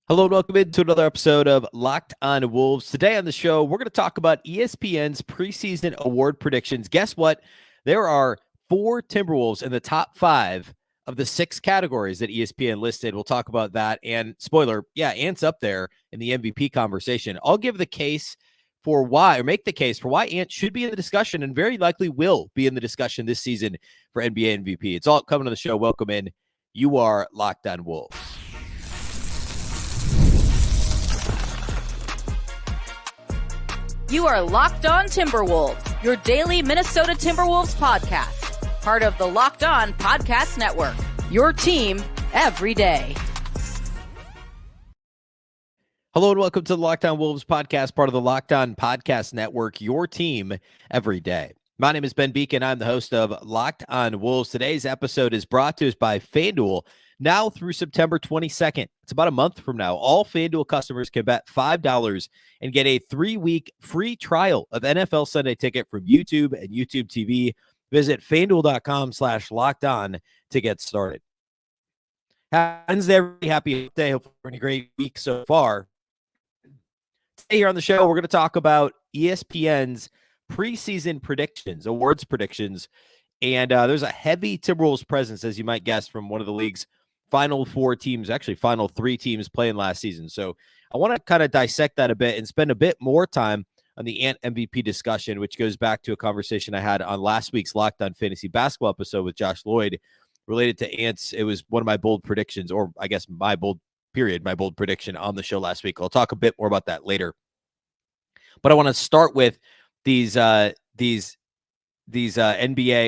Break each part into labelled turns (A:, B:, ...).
A: Hello and welcome into another episode of Locked on Wolves. Today on the show, we're going to talk about ESPN's preseason award predictions. Guess what? There are 4 Timberwolves in the top 5 of the 6 categories that ESPN listed. We'll talk about that. And spoiler, yeah, Ant's up there in the MVP conversation. I'll give the case for why, or make the case for why Ant should be in the discussion and very likely will be in the discussion this season for NBA MVP. It's all coming on the show. Welcome in. You are Locked on Wolves.
B: You are Locked On Timberwolves, your daily Minnesota Timberwolves podcast. Part of the Locked On Podcast Network, your team every day.
A: Hello and welcome to the Locked On Wolves podcast, part of the Locked On Podcast Network, your team every day. My name is Ben Beecken. I'm the host of Locked On Wolves. Today's episode is brought to us by FanDuel. Now through September 22nd, it's about a month from now, all FanDuel customers can bet $5 and get a 3-week free trial of NFL Sunday Ticket from YouTube and YouTube TV. Visit FanDuel.com/lockedon to get started. Wednesday, everybody, happy day. Hope you're having a great week so far. Today here on the show, we're going to talk about ESPN's preseason predictions, awards predictions, and there's a heavy Timberwolves presence, as you might guess, from one of the league's final 4 teams, actually final 3 teams playing last season. So I want to kind of dissect that a bit and spend a bit more time on the Ant MVP discussion, which goes back to a conversation I had on last week's Locked On Fantasy Basketball episode with Josh Lloyd related to Ant's. It was one of my bold predictions, or I guess my bold prediction on the show last week. I'll talk a bit more about that later. But I want to start with these NBA.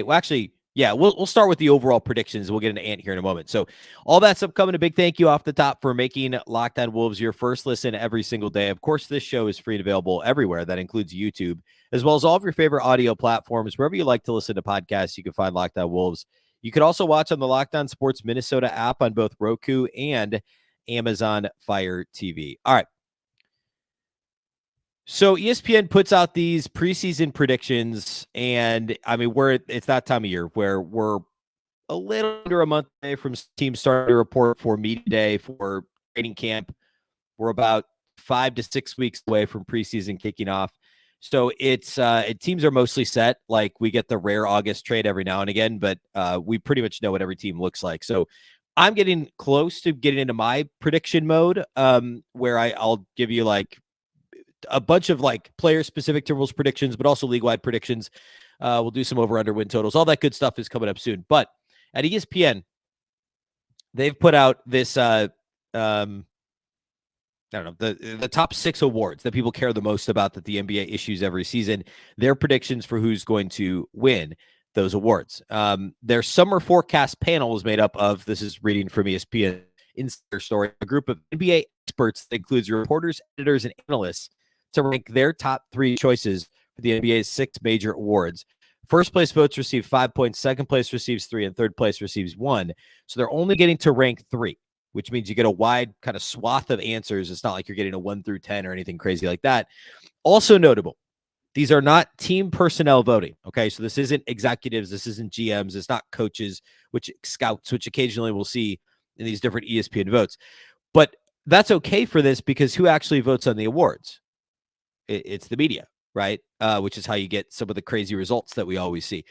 A: Well, actually, yeah, we'll start with the overall predictions. We'll get into Ant here in a moment. So all that's upcoming. A big thank you off the top for making Locked On Wolves your first listen every single day. Of course, this show is free and available everywhere. That includes YouTube, as well as all of your favorite audio platforms. Wherever you like to listen to podcasts, you can find Locked On Wolves. You could also watch on the Locked On Sports Minnesota app on both Roku and Amazon Fire TV. All right. So ESPN puts out these preseason predictions, and I mean, it's that time of year where we're a little under a month away from teams starting to report for media day, for training camp. We're about 5 to 6 weeks away from preseason kicking off. So teams are mostly set. Like, we get the rare August trade every now and again, but we pretty much know what every team looks like. So I'm getting close to getting into my prediction mode, where I'll give you like a bunch of like player-specific Timberwolves predictions, but also league-wide predictions. We'll do some over/under win totals. All that good stuff is coming up soon. But at ESPN, they've put out this, I don't know, the top 6 awards that people care the most about that the NBA issues every season. Their predictions for who's going to win those awards. Their summer forecast panel is made up of, this is reading from ESPN Insider Story, a group of NBA experts that includes reporters, editors, and analysts to rank their top 3 choices for the NBA's 6 major awards. First place votes receive 5 points, second place receives 3, and third place receives 1. So they're only getting to rank 3, which means you get a wide kind of swath of answers. It's not like you're getting a 1 through 10 or anything crazy like that. Also notable, these are not team personnel voting. Okay, so this isn't executives, this isn't GMs, it's not coaches, which scouts, which occasionally we'll see in these different ESPN votes. But that's okay for this, because who actually votes on the awards? It's the media, right? Which is how you get some of the crazy results that we always see.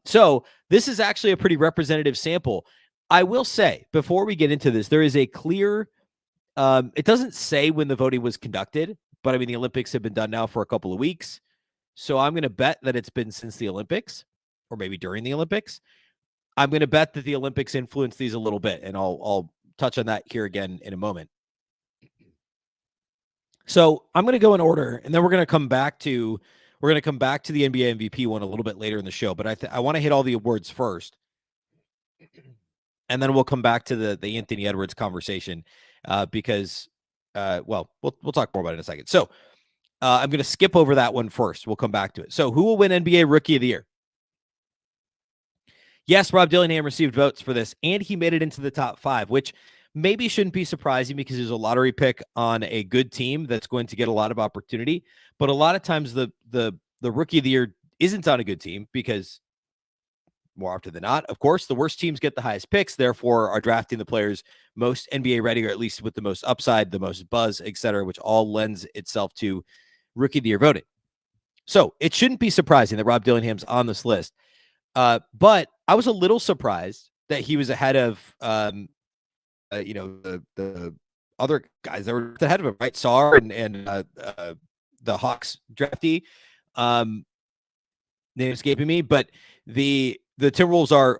A: So this is actually a pretty representative sample. I will say, before we get into this, there is a clear, it doesn't say when the voting was conducted, but I mean, the Olympics have been done now for a couple of weeks. So I'm going to bet that it's been since the Olympics, or maybe during the Olympics. I'm going to bet that the Olympics influenced these a little bit, and I'll touch on that here again in a moment. So I'm going to go in order, and then we're going to come back to the NBA MVP one a little bit later in the show. But I want to hit all the awards first, and then we'll come back to the Anthony Edwards conversation, because we'll talk more about it in a second. So I'm going to skip over that one first. We'll come back to it. So who will win NBA Rookie of the Year? Yes, Rob Dillingham received votes for this, and he made it into the top 5, which maybe shouldn't be surprising because there's a lottery pick on a good team that's going to get a lot of opportunity. But a lot of times the Rookie of the Year isn't on a good team because more often than not. Of course, the worst teams get the highest picks, therefore are drafting the players most NBA ready, or at least with the most upside, the most buzz, etc., which all lends itself to rookie of the year voting. So it shouldn't be surprising that Rob Dillingham's on this list. But I was a little surprised that he was ahead of, the other guys that were ahead of him, right? Sarr and the Hawks draftee. Name escaping me, but the Timberwolves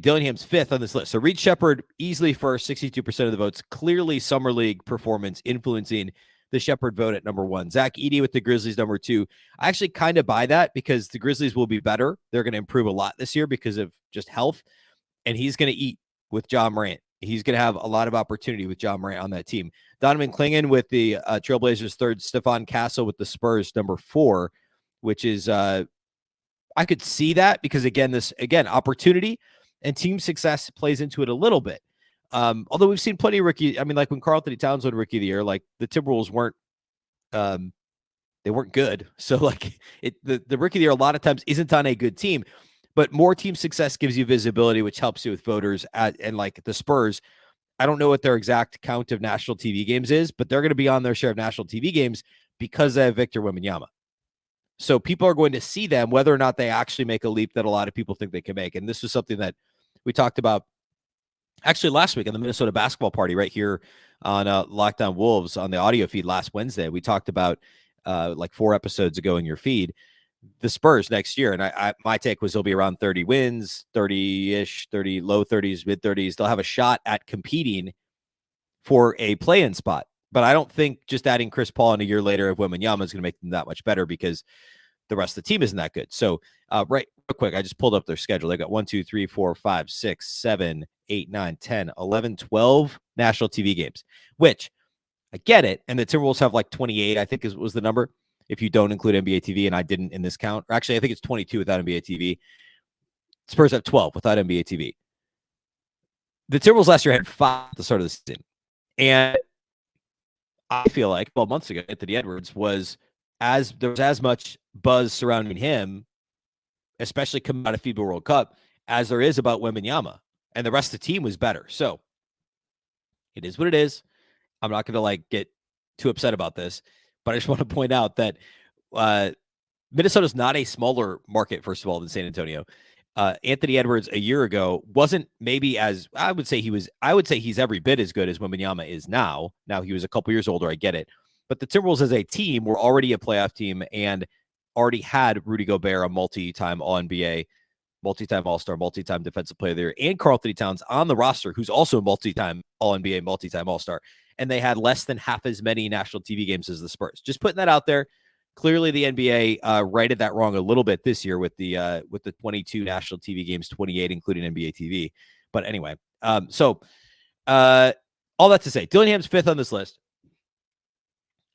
A: Dillingham's fifth on this list. So Reed Sheppard easily first, 62% of the votes. Clearly summer league performance influencing the Sheppard vote at number one. Zach Edey with the Grizzlies, number two. I actually kind of buy that because the Grizzlies will be better. They're going to improve a lot this year because of just health, and he's going to eat with Ja Morant. He's going to have a lot of opportunity with Ja Morant on that team. Donovan Clingan with the Trailblazers third. Stephon Castle with the Spurs, number four, which is I could see that because, again, opportunity and team success plays into it a little bit. Although we've seen plenty of rookie. I mean, like when Karl-Anthony Towns won Rookie of the Year, like the Timberwolves weren't good. So like the Rookie of the Year a lot of times isn't on a good team, but more team success gives you visibility, which helps you with voters. And like the Spurs, I don't know what their exact count of national TV games is, but they're going to be on their share of national TV games because they have Victor Wembanyama. So people are going to see them whether or not they actually make a leap that a lot of people think they can make. And this was something that we talked about actually last week on the Minnesota basketball party right here on Lockdown Wolves on the audio feed last Wednesday. We talked about like 4 episodes ago in your feed, the Spurs next year. And my take was they'll be around 30 wins, 30-ish, 30, low 30s, mid 30s. They'll have a shot at competing for a play-in spot. But I don't think just adding Chris Paul in a year later of Wembanyama is going to make them that much better because the rest of the team isn't that good. So, real quick, I just pulled up their schedule. They got 1, 2, 3, 4, 5, 6, 7, 8, 9, 10, 11, 12 national TV games, which I get it. And the Timberwolves have like 28, I think was the number, if you don't include NBA TV, and I didn't in this count. Or actually, I think it's 22 without NBA TV. Spurs have 12 without NBA TV. The Timberwolves last year had 5 at the start of the season. And I feel like 12 months ago, Anthony Edwards there was as much buzz surrounding him, especially coming out of FIBA World Cup, as there is about Wembanyama, and the rest of the team was better. So it is what it is. I'm not going to like get too upset about this, but I just want to point out that Minnesota's not a smaller market, first of all, than San Antonio. Anthony Edwards a year ago wasn't maybe as I would say he's every bit as good as Wembanyama is now. Now he was a couple years older. I get it. But the Timberwolves as a team were already a playoff team and already had Rudy Gobert, a multi-time All-NBA, multi-time All-Star, multi-time Defensive Player of the Year, and Karl-Anthony Towns on the roster, who's also a multi-time All-NBA, multi-time All-Star. And they had less than half as many national TV games as the Spurs. Just putting that out there. Clearly, the NBA righted that wrong a little bit this year with the 22 national TV games, 28 including NBA TV. But anyway, all that to say, Dillingham's 5th on this list.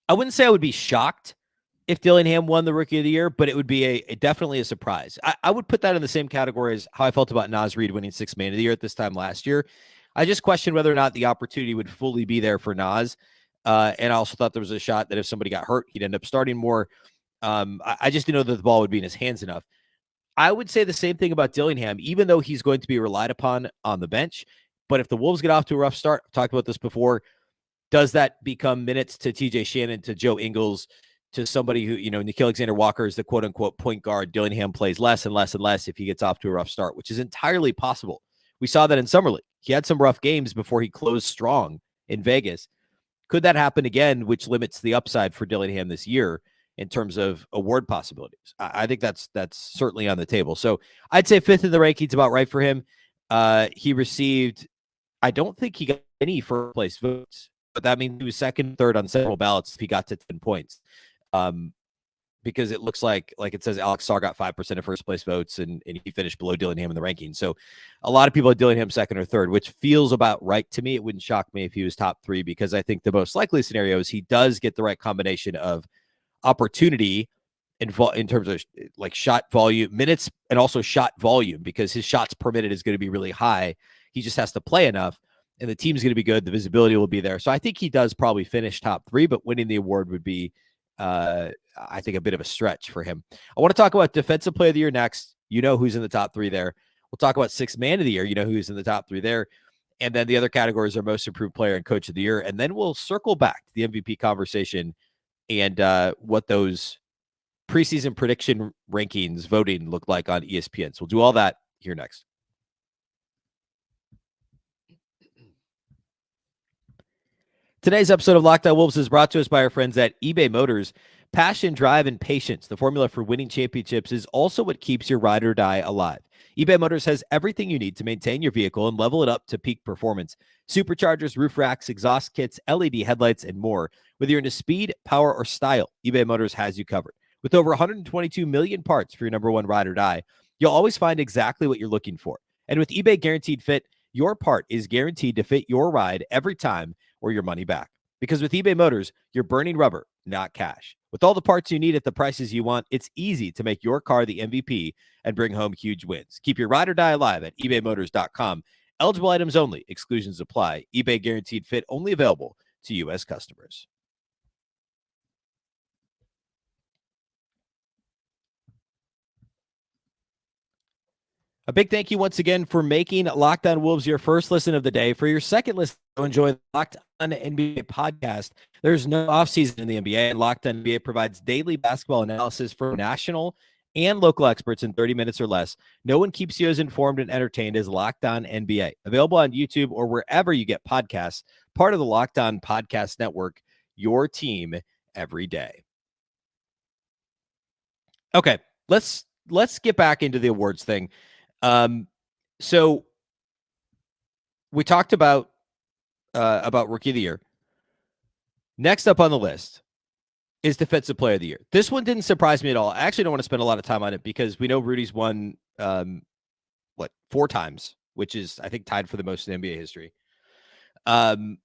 A: I wouldn't say I would be shocked if Dillingham won the Rookie of the Year, but it would be definitely a surprise. I would put that in the same category as how I felt about Naz Reid winning 6th Man of the Year at this time last year. I just questioned whether or not the opportunity would fully be there for Naz. And I also thought there was a shot that if somebody got hurt, he'd end up starting more. I just didn't know that the ball would be in his hands enough. I would say the same thing about Dillingham, even though he's going to be relied upon on the bench. But if the Wolves get off to a rough start, I've talked about this before, does that become minutes to TJ Shannon, to Joe Ingles, to somebody who, Gilgeous-Alexander Walker is the quote-unquote point guard? Dillingham plays less and less and less if he gets off to a rough start, which is entirely possible. We saw that in Summer League. He had some rough games before he closed strong in Vegas. Could that happen again, which limits the upside for Dillingham this year in terms of award possibilities? I think that's certainly on the table. So I'd say 5th in the rankings, about right for him. He received, I don't think he got any first place votes, but that means he was 2nd, 3rd on several ballots if he got to 10 points. Because it looks like it says Alex Sarr got 5% of first place votes and he finished below Dillingham in the rankings. So a lot of people had Dillingham 2nd or 3rd, which feels about right to me. It wouldn't shock me if he was top 3, because I think the most likely scenario is he does get the right combination of opportunity in terms of like shot volume, minutes, and also shot volume, because his shots per minute is going to be really high. He just has to play enough, and the team's going to be good. The visibility will be there. So I think he does probably finish top 3, but winning the award would be, I think, a bit of a stretch for him. I want to talk about Defensive Player of the Year next. You know who's in the top 3 there. We'll talk about sixth man of the year, who's in the top 3 there. And then the other categories are most improved player and coach of the year. And then we'll circle back to the MVP conversation and what those preseason prediction rankings voting look like on ESPN. So we'll do all that here next. Today's episode of Locked On Wolves is brought to us by our friends at eBay Motors. Passion, drive, and patience, the formula for winning championships, is also what keeps your ride or die alive. eBay Motors has everything you need to maintain your vehicle and level it up to peak performance. Superchargers, roof racks, exhaust kits, LED headlights, and more. Whether you're into speed, power, or style, eBay Motors has you covered. With over 122 million parts for your number one ride or die, you'll always find exactly what you're looking for. And with eBay Guaranteed Fit, your part is guaranteed to fit your ride every time or your money back. Because with eBay Motors, you're burning rubber, not cash. With all the parts you need at the prices you want, it's easy to make your car the MVP and bring home huge wins. Keep your ride or die alive at ebaymotors.com. Eligible items only. Exclusions apply. eBay Guaranteed Fit only available to U.S. customers. A big thank you once again for making Locked On Wolves your first listen of the day. For your second listen, enjoy the Locked On NBA podcast. There's no offseason in the NBA, and Locked On NBA provides daily basketball analysis for national and local experts in 30 minutes or less. No one keeps you as informed and entertained as Locked On NBA. Available on YouTube or wherever you get podcasts. Part of the Locked On Podcast Network, your team every day. Okay, let's get back into the awards thing. So we talked about Rookie of the Year. Next up on the list is Defensive Player of the Year. This one didn't surprise me at all. I actually don't want to spend a lot of time on it because we know Rudy's won, 4 times, which is, I think, tied for the most in NBA history. And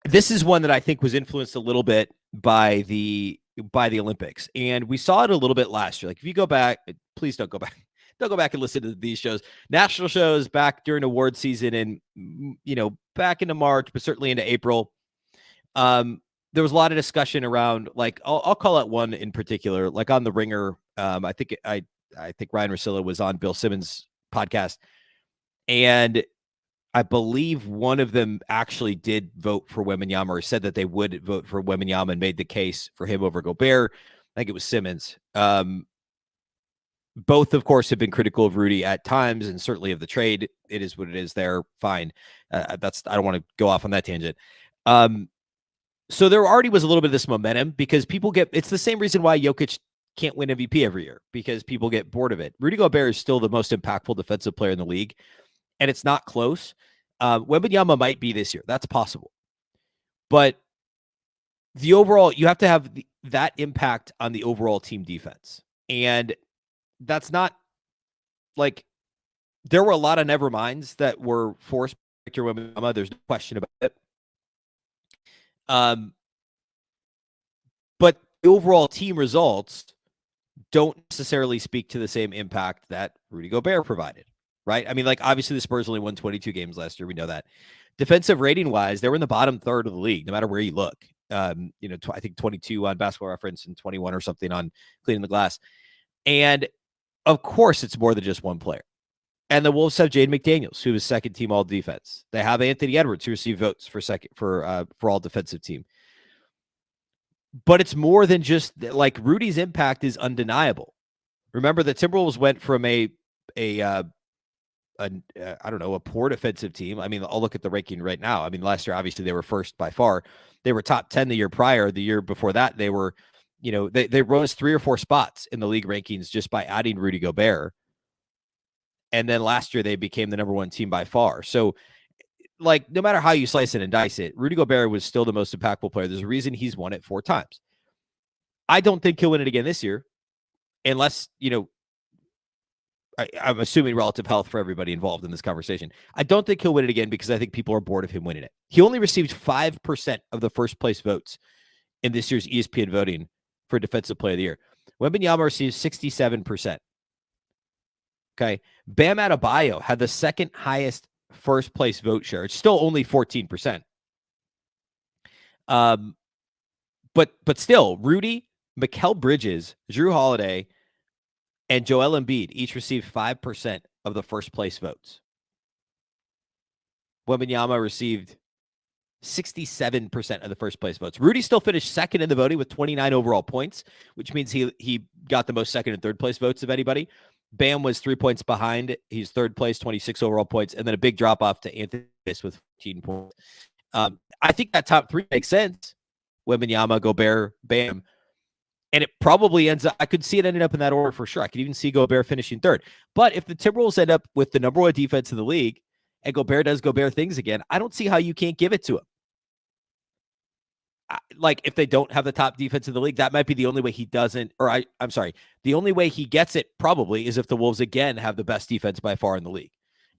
A: this is one that I think was influenced a little bit by the Olympics. And we saw it a little bit last year. Like, if you go back, please don't go back. Don't go back and listen to these shows. National shows back during award season and, back into March, but certainly into April. There was a lot of discussion around, like, I'll call out one in particular, like on The Ringer. I think Ryan Russillo was on Bill Simmons' podcast. And I believe one of them actually did vote for Wembanyama, or said that they would vote for Wembanyama and made the case for him over Gobert. I think it was Simmons. Both, of course, have been critical of Rudy at times, and certainly of the trade. It is what it is there. Fine. I don't want to go off on that tangent. So there already was a little bit of this momentum because it's the same reason why Jokic can't win MVP every year, because people get bored of it. Rudy Gobert is still the most impactful defensive player in the league, and it's not close. Wembanyama might be this year. That's possible. But the overall, you have to have that impact on the overall team defense. And that's not, like, there were a lot of never minds that were forced by Victor Wembanyama. There's no question about it. But the overall team results don't necessarily speak to the same impact that Rudy Gobert provided, right? I mean, like, obviously the Spurs only won 22 games last year. We know that. Defensive rating wise, they were in the bottom third of the league, no matter where you look. I think 22 on Basketball Reference and 21 or something on Cleaning the Glass. And of course, it's more than just one player. And the Wolves have Jaden McDaniels, who is second team all defense. They have Anthony Edwards, who received votes for all defensive team. But it's more than just, like, Rudy's impact is undeniable. Remember, the Timberwolves went from a poor defensive team. I mean, I'll look at the ranking right now. I mean, last year, obviously, they were first by far. They were top 10 the year prior. The year before that, they were, they rose 3 or 4 spots in the league rankings just by adding Rudy Gobert. And then last year, they became the number 1 team by far. So, like, no matter how you slice it and dice it, Rudy Gobert was still the most impactful player. There's a reason he's won it 4 times. I don't think he'll win it again this year, unless, I'm assuming relative health for everybody involved in this conversation. I don't think he'll win it again because I think people are bored of him winning it. He only received 5% of the first place votes in this year's ESPN voting for Defensive Player of the Year. Wembanyama received 67%. Okay. Bam Adebayo had the second highest first place vote share. It's still only 14%. But still, Rudy, Mikal Bridges, Drew Holiday, and Joel Embiid each received 5% of the first place votes. Wembanyama received 67% of the first place votes. Rudy still finished second in the voting with 29 overall points, which means he got the most second and third place votes of anybody. Bam was 3 points behind. He's third place, 26 overall points, and then a big drop off to Anthony with 14 points. I think that top three makes sense. Wembanyama, Gobert, Bam. And it probably ends up, I could see it ending up in that order for sure. I could even see Gobert finishing third. But if the Timberwolves end up with the number one defense in the league and Gobert does Gobert things again, I don't see how you can't give it to him. Like, if they don't have the top defense in the league, that might be the only way he doesn't, or I'm sorry, the only way he gets it probably is if the Wolves again have the best defense by far in the league.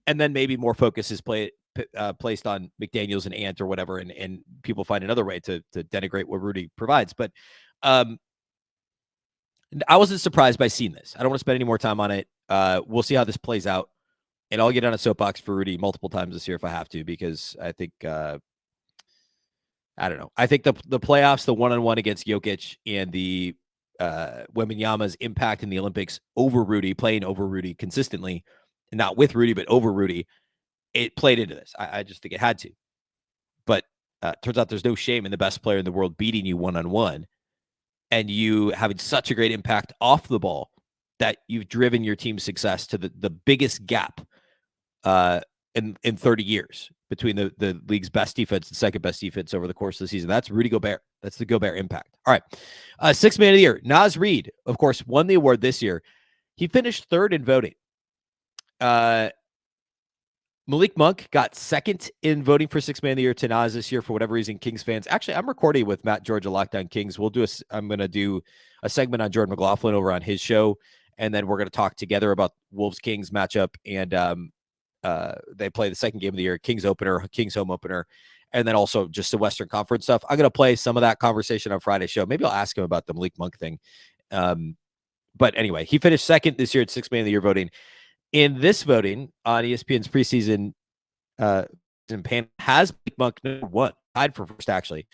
A: And then maybe more focus is placed on McDaniels and Ant or whatever, and people find another way to denigrate what Rudy provides. But I wasn't surprised by seeing this. I don't want to spend any more time on it. We'll see how this plays out. And I'll get on a soapbox for Rudy multiple times this year if I have to, because I think I don't know. I think the playoffs, the one-on-one against Jokic and the Wembanyama's impact in the Olympics over Rudy, playing over Rudy consistently, and not with Rudy, but over Rudy, it played into this. I just think it had to. But turns out there's no shame in the best player in the world beating you one-on-one and you having such a great impact off the ball that you've driven your team's success to the biggest gap in 30 years between the league's best defense and second best defense over the course of the season. That's Rudy Gobert. That's the Gobert impact. All right. Sixth man of the year. Naz Reid, of course, won the award this year. He finished third in voting. Malik Monk got second in voting for sixth man of the year to Naz this year for whatever reason. Kings fans. Actually, I'm recording with Matt George of Lockdown Kings. I'm going to do a segment on Jordan McLaughlin over on his show. And then we're going to talk together about Wolves Kings matchup. And they play the second game of the year, Kings opener, Kings home opener, and then also just the Western Conference stuff. I'm going to play some of that conversation on Friday's show. Maybe I'll ask him about the Malik Monk thing. But anyway, he finished second this year at sixth man of the year voting. In this voting on ESPN's preseason panel has Malik Monk number one, tied for first actually,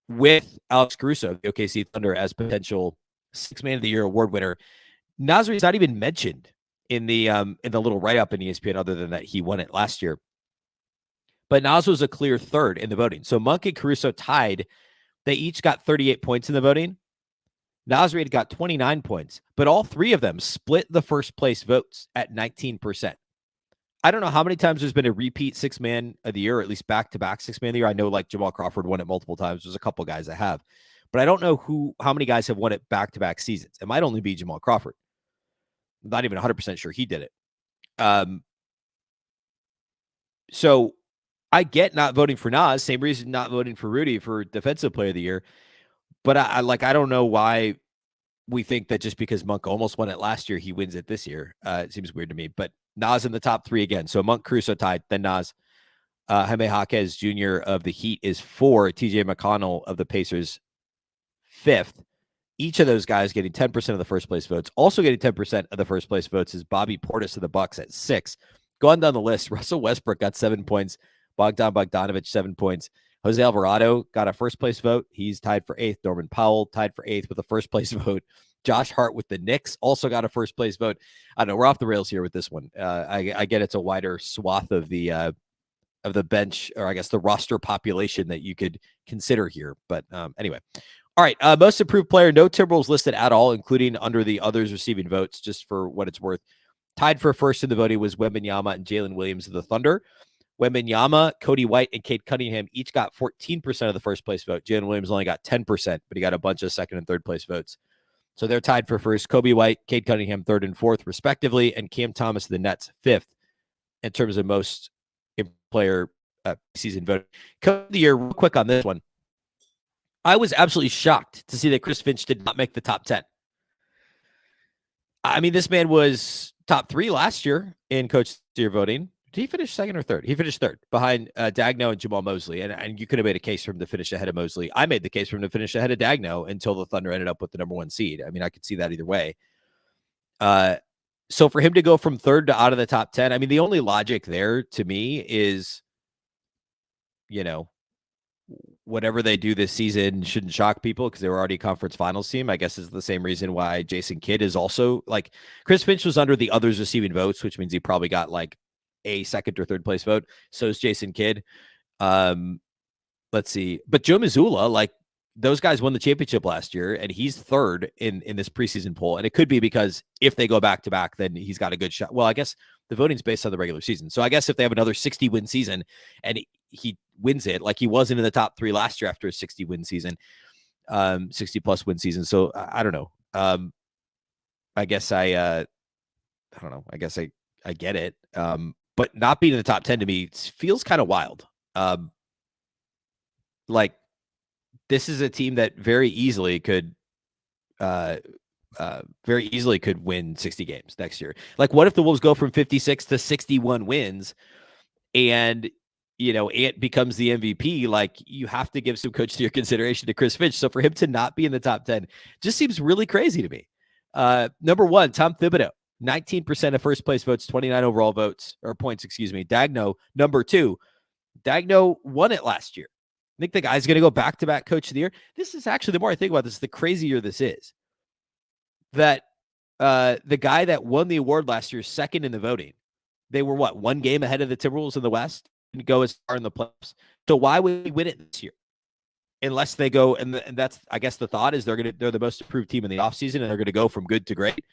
A: with Alex Caruso, the OKC Thunder, as potential sixth man of the year award winner. Naz Reid's not even mentioned in the little write-up in ESPN, other than that he won it last year. But Naz was a clear third in the voting. So Monk and Caruso tied. They each got 38 points in the voting. Naz Reid got 29 points, but all three of them split the first place votes at 19%. I don't know how many times there's been a repeat six man of the year, or at least back-to-back six man of the year. I know like Jamal Crawford won it multiple times. There's a couple guys that have, but I don't know how many guys have won it back-to-back seasons. It might only be Jamal Crawford. I'm not even 100% sure he did it. So I get not voting for Naz, same reason not voting for Rudy for defensive player of the year. But I don't know why we think that just because Monk almost won it last year, he wins it this year. It seems weird to me, but Naz in the top three again. So Monk, Caruso tied, then Naz. Jaime Jaquez Jr. of the Heat is 4. TJ McConnell of the Pacers 5th. Each of those guys getting 10% of the first place votes. Also getting 10% of the first place votes is Bobby Portis of the Bucks at 6. Going down the list, Russell Westbrook got 7 points. Bogdan Bogdanovic, 7 points. Jose Alvarado got a first place vote. He's tied for 8th. Norman Powell tied for 8th with a first place vote. Josh Hart with the Knicks also got a first place vote. I don't know. We're off the rails here with this one. I get it's a wider swath of the bench, or I guess the roster population that you could consider here. But anyway. All right, most improved player, no Timberwolves listed at all, including under the others receiving votes, just for what it's worth. Tied for first in the voting was Wembanyama and Jalen Williams of the Thunder. Wembanyama, Cody White, and Cade Cunningham each got 14% of the first place vote. Jalen Williams only got 10%, but he got a bunch of second and third place votes. So they're tied for first. Kobe White, Cade Cunningham, third and fourth, respectively, and Cam Thomas of the Nets, 5th in terms of most improved player season voting. Coach of the year, real quick on this one. I was absolutely shocked to see that Chris Finch did not make the top 10. I mean, this man was top 3 last year in Coach of the Year voting. Did he finish second or third? He finished third behind Dagno and Jamal Mosley. And you could have made a case for him to finish ahead of Mosley. I made the case for him to finish ahead of Dagno until the Thunder ended up with the number 1 seed. I mean, I could see that either way. So for him to go from third to out of the top 10, I mean, the only logic there to me is, whatever they do this season shouldn't shock people because they were already a conference finals team. I guess is the same reason why Jason Kidd is also like Chris Finch was under the others receiving votes, which means he probably got like a second or third place vote. So is Jason Kidd. Let's see. But Joe Mazzulla, like those guys won the championship last year and he's third in this preseason poll. And it could be because if they go back to back, then he's got a good shot. Well, I guess the voting's based on the regular season. So I guess if they have another 60 win season and he wins it, like he wasn't in the top 3 last year after a 60 win season, 60 plus win season. So I don't know. I guess I don't know. I guess I get it. But not being in the top 10 to me feels kind of wild. Like this is a team that very easily could win 60 games next year. Like what if the Wolves go from 56 to 61 wins and Ant becomes the MVP? Like you have to give some coach to your consideration to Chris Finch. So for him to not be in the top 10 just seems really crazy to me. Number 1, Tom Thibodeau, 19% of first place votes, 29 overall votes or points, excuse me. Dagno, number 2. Dagno won it last year. I think the guy's going to go back-to-back coach of the year. This is actually, the more I think about this, the crazier this is. That the guy that won the award last year, second in the voting, they were what, 1 game ahead of the Timberwolves in the West and go as far in the playoffs. So why would we win it this year? Unless they go, and that's, I guess the thought is they're the most improved team in the offseason and they're going to go from good to great.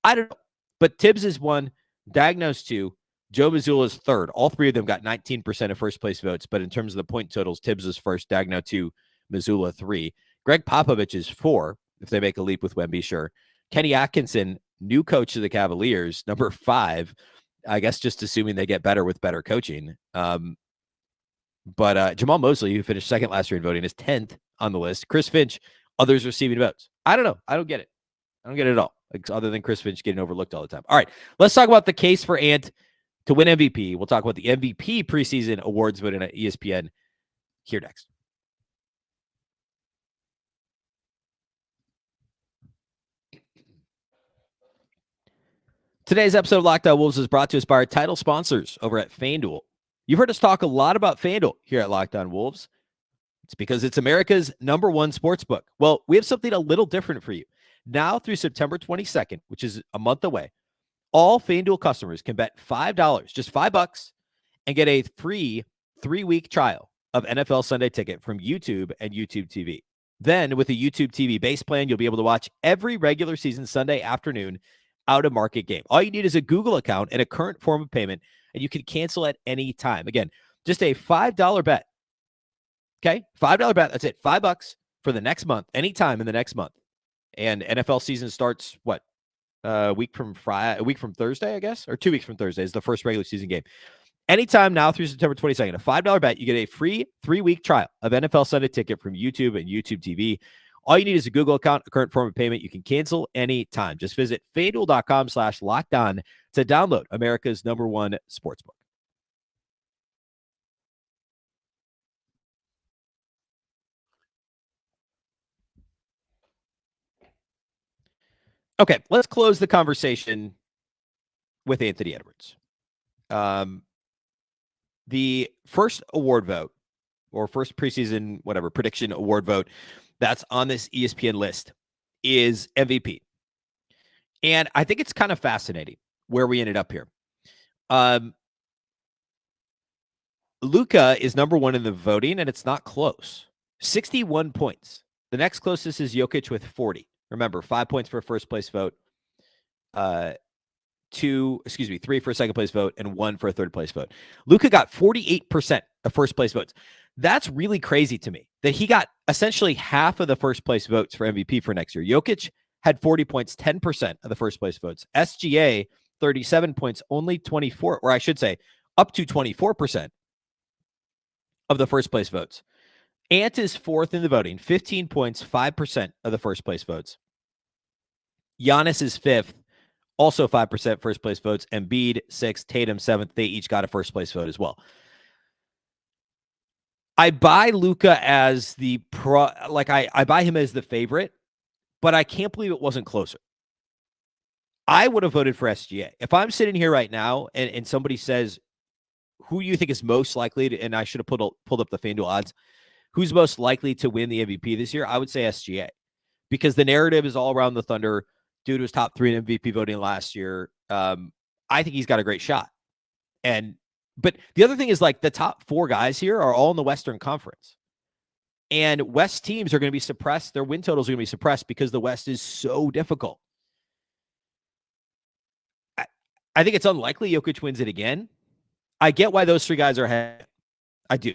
A: I don't know. But Tibbs is 1, Dagno's 2, Joe Mazzulla is 3rd. All 3 of them got 19% of first place votes. But in terms of the point totals, Tibbs is 1st, Dagno 2, Mazzulla 3. Greg Popovich is 4, if they make a leap with Wemby, sure. Kenny Atkinson, new coach of the Cavaliers, number 5. I guess just assuming they get better with better coaching. But Jamal Mosley, who finished 2nd last year in voting, is 10th on the list. Chris Finch, others receiving votes. I don't know. I don't get it. I don't get it at all, other than Chris Finch getting overlooked all the time. All right, let's talk about the case for Ant to win MVP. We'll talk about the MVP preseason awards voting at ESPN here next. Today's episode of Locked On Wolves is brought to us by our title sponsors over at FanDuel. You've heard us talk a lot about FanDuel here at Locked On Wolves. It's because it's America's #1 sportsbook. Well, we have something a little different for you. Now through September 22nd, which is a month away, all FanDuel customers can bet $5, just $5, and get a free 3-week trial of NFL Sunday Ticket from YouTube and YouTube TV. Then with a YouTube TV base plan, you'll be able to watch every regular season Sunday afternoon out-of-market game. All you need is a Google account and a current form of payment, and you can cancel at any time. Again, just a $5 bet. Okay? $5 bet. That's it. $5 for the next month, anytime in the next month. And NFL season starts, what? A week from Thursday, I guess? Or 2 weeks from Thursday is the first regular season game. Anytime now through September 22nd, a $5 bet, you get a free 3-week trial of NFL Sunday Ticket from YouTube and YouTube TV. All you need is a Google account, a current form of payment. You can cancel anytime. Just visit FanDuel.com/lockedon to download America's #1 sportsbook. Okay, let's close the conversation with Anthony Edwards. The first award vote, or first preseason, whatever, prediction award vote that's on this ESPN list is MVP. And I think it's kind of fascinating where we ended up here. Luka is #1 in the voting, and it's not close. 61 points. The next closest is Jokic with 40. Remember, 5 points for a first place vote, 3 for a second place vote, and 1 for a third place vote. Luka got 48% of first place votes. That's really crazy to me that he got essentially half of the first place votes for MVP for next year. Jokic had 40 points, 10% of the first place votes. SGA, 37 points, only 24, or I should say up to 24% of the first place votes. Ant is 4th in the voting, 15 points, 5% of the first place votes. Giannis is 5th, also 5% first place votes. Embiid, 6th, Tatum, 7th. They each got a first place vote as well. I buy Luka as I buy him as the favorite, but I can't believe it wasn't closer. I would have voted for SGA. If I'm sitting here right now and somebody says, who you think is most likely to, and I should have pulled up the FanDuel odds, who's most likely to win the MVP this year, I would say SGA, because the narrative is all around the Thunder. Dude was top 3 in MVP voting last year. I think he's got a great shot. But the other thing is, like, the top 4 guys here are all in the Western Conference. And West teams are going to be suppressed. Their win totals are going to be suppressed because the West is so difficult. I think it's unlikely Jokic wins it again. I get why those 3 guys are ahead. I do.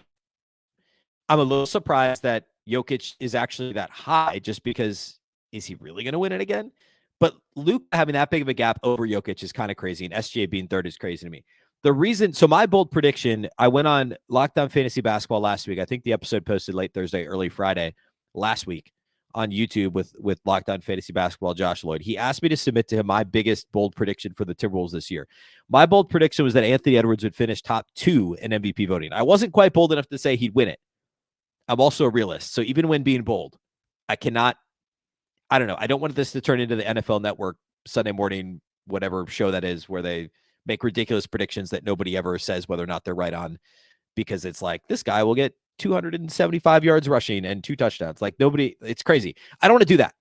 A: I'm a little surprised that Jokic is actually that high, just because, is he really going to win it again? But Luke having that big of a gap over Jokic is kind of crazy, and SGA being 3rd is crazy to me. The reason, so my bold prediction, I went on Locked On Fantasy Basketball last week. I think the episode posted late Thursday, early Friday last week on YouTube with Locked On Fantasy Basketball, Josh Lloyd. He asked me to submit to him my biggest bold prediction for the Timberwolves this year. My bold prediction was that Anthony Edwards would finish top 2 in MVP voting. I wasn't quite bold enough to say he'd win it. I'm also a realist. So even when being bold, I don't know. I don't want this to turn into the NFL Network Sunday morning, whatever show that is, where they make ridiculous predictions that nobody ever says whether or not they're right on, because it's like, this guy will get 275 yards rushing and 2 touchdowns. Like, nobody, it's crazy. I don't want to do that.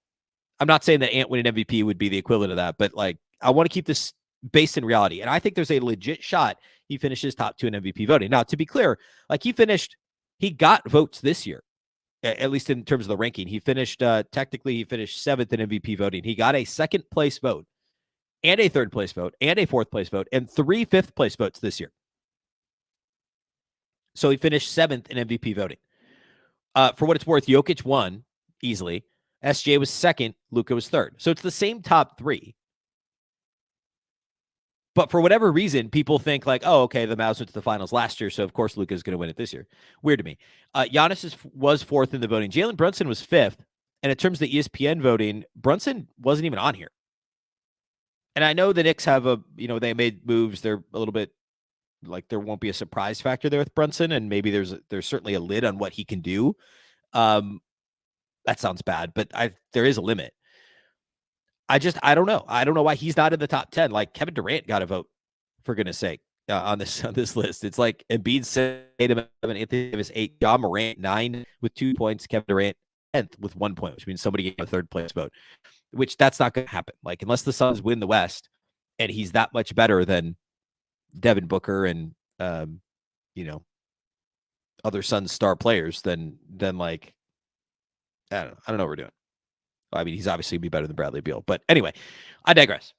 A: I'm not saying that Ant winning MVP would be the equivalent of that, but like, I want to keep this based in reality. And I think there's a legit shot he finishes top 2 in MVP voting. Now, to be clear, like, he got votes this year, at least in terms of the ranking. He finished, technically, he finished 7th in MVP voting. He got a 2nd place vote, and a 3rd place vote, and a 4th place vote, and 3 5th place votes this year. So he finished 7th in MVP voting. For what it's worth, Jokic won easily. SGA was 2nd. Luka was 3rd. So it's the same top 3. But for whatever reason, people think like, oh, okay, the Mavs went to the finals last year, so of course Luka is going to win it this year. Weird to me. Giannis was 4th in the voting. Jalen Brunson was 5th. And in terms of the ESPN voting, Brunson wasn't even on here. And I know the Knicks have they made moves. They're a little bit like, there won't be a surprise factor there with Brunson, and maybe there's certainly a lid on what he can do. That sounds bad, but there is a limit. I don't know. I don't know why he's not in the top 10. Like, Kevin Durant got a vote, for goodness sake, on this list. It's like Embiid 7, Anthony Davis 8, Ja Morant 9 with 2 points, Kevin Durant 10th with 1 point, which means somebody gave a 3rd place vote. Which that's not going to happen. Like, unless the Suns win the West, and he's that much better than Devin Booker and other Suns star players, then like, I don't know what we're doing. I mean, he's obviously going to be better than Bradley Beal. But anyway, I digress.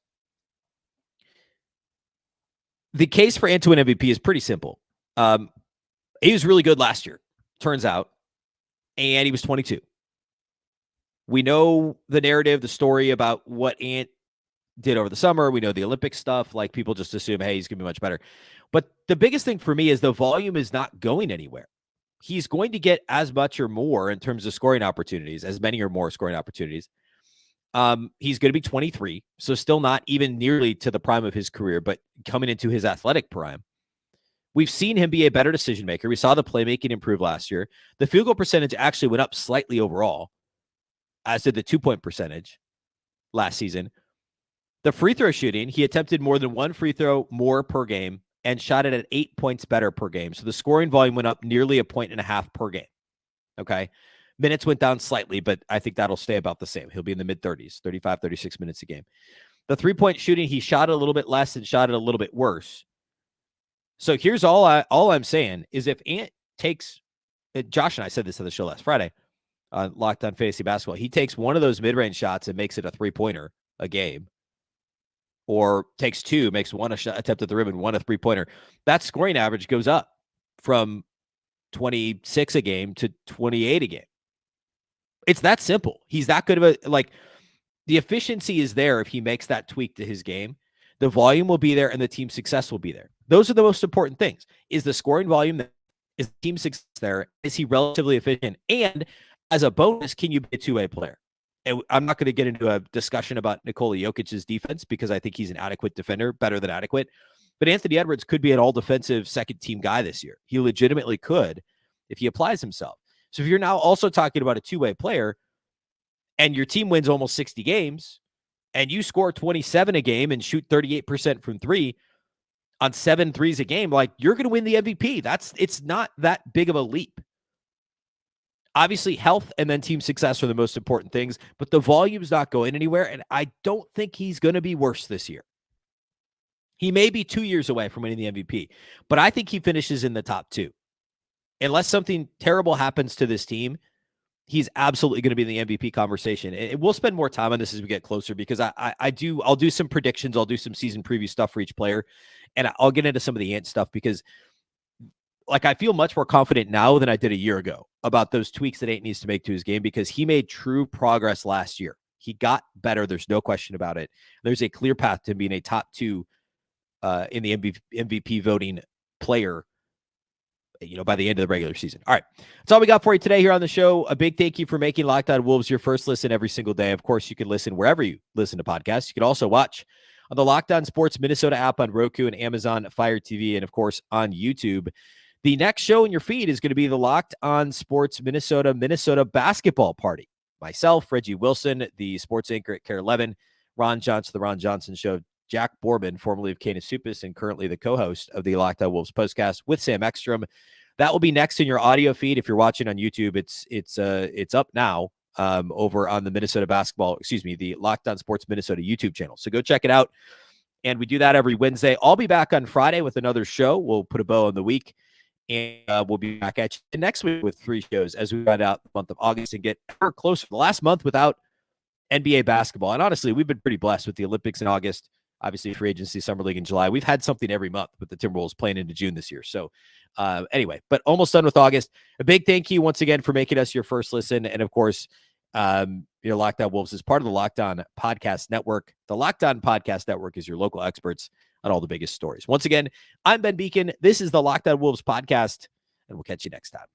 A: The case for Ant to win MVP is pretty simple. He was really good last year, turns out, and he was 22. We know the narrative, the story about what Ant did over the summer. We know the Olympic stuff. Like, people just assume, hey, he's going to be much better. But the biggest thing for me is the volume is not going anywhere. He's going to get as much or more in terms of scoring opportunities, as many or more scoring opportunities. He's going to be 23, so still not even nearly to the prime of his career, but coming into his athletic prime. We've seen him be a better decision maker. We saw the playmaking improve last year. The field goal percentage actually went up slightly overall, as did the 2-point percentage last season. The free throw shooting, he attempted more than 1 free throw more per game and shot it at 8 points better per game. So the scoring volume went up nearly 1.5 points per game. Okay. Minutes went down slightly, but I think that'll stay about the same. He'll be in the mid-30s, 35, 36 minutes a game. The 3-point shooting, he shot it a little bit less and shot it a little bit worse. So here's all I'm saying is, if Ant takes, Josh and I said this on the show last Friday on Locked On Fantasy Basketball, he takes one of those mid-range shots and makes it a 3-pointer a game, or takes 2, makes 1 a shot attempt at the rim and 1 a 3-pointer, that scoring average goes up from 26 a game to 28 a game. It's that simple. He's that good of a, like, the efficiency is there if he makes that tweak to his game. The volume will be there and the team success will be there. Those are the most important things. Is the scoring volume there? Is the team success there? Is he relatively efficient? And as a bonus, can you be a two-way player? And I'm not going to get into a discussion about Nikola Jokic's defense, because I think he's an adequate defender, better than adequate. But Anthony Edwards could be an all-defensive second-team guy this year. He legitimately could if he applies himself. So if you're now also talking about a two-way player and your team wins almost 60 games and you score 27 a game and shoot 38% from 3 on 7 threes a game, like, you're going to win the MVP. It's not that big of a leap. Obviously, health and then team success are the most important things, but the volume's not going anywhere, and I don't think he's going to be worse this year. He may be 2 years away from winning the MVP, but I think he finishes in the top 2. Unless something terrible happens to this team, he's absolutely going to be in the MVP conversation. And we'll spend more time on this as we get closer, because I'll do some predictions. I'll do some season preview stuff for each player, and I'll get into some of the Ant stuff, because like, I feel much more confident now than I did a year ago about those tweaks that Ant needs to make to his game, because he made true progress last year. He got better. There's no question about it. There's a clear path to being a top 2 in the MVP voting player, by the end of the regular season. All right. That's all we got for you today here on the show. A big thank you for making Locked On Wolves your first listen every single day. Of course, you can listen wherever you listen to podcasts. You can also watch on the Locked On Sports Minnesota app on Roku and Amazon Fire TV, and of course on YouTube. The next show in your feed is going to be the Locked On Sports Minnesota basketball party. Myself, Reggie Wilson, the sports anchor at KARE 11, Ron Johnson, the Ron Johnson Show, Jack Borman, formerly of Canis Supus and currently the co-host of the Locked On Wolves podcast with Sam Ekstrom. That will be next in your audio feed. If you're watching on YouTube, it's up now over on the the Locked On Sports Minnesota YouTube channel. So go check it out. And we do that every Wednesday. I'll be back on Friday with another show. We'll put a bow on the week. And we'll be back at you next week with 3 shows as we round out the month of August and get ever closer. The last month without NBA basketball. And honestly, we've been pretty blessed with the Olympics in August, obviously free agency, summer league in July. We've had something every month with the Timberwolves playing into June this year. So anyway, but almost done with August. A big thank you once again for making us your first listen. And of course, Locked On Wolves is part of the Locked On Podcast Network. The Locked On Podcast Network is your local experts on all the biggest stories. Once again, I'm Ben Beecken. This is the Locked On Wolves podcast, and we'll catch you next time.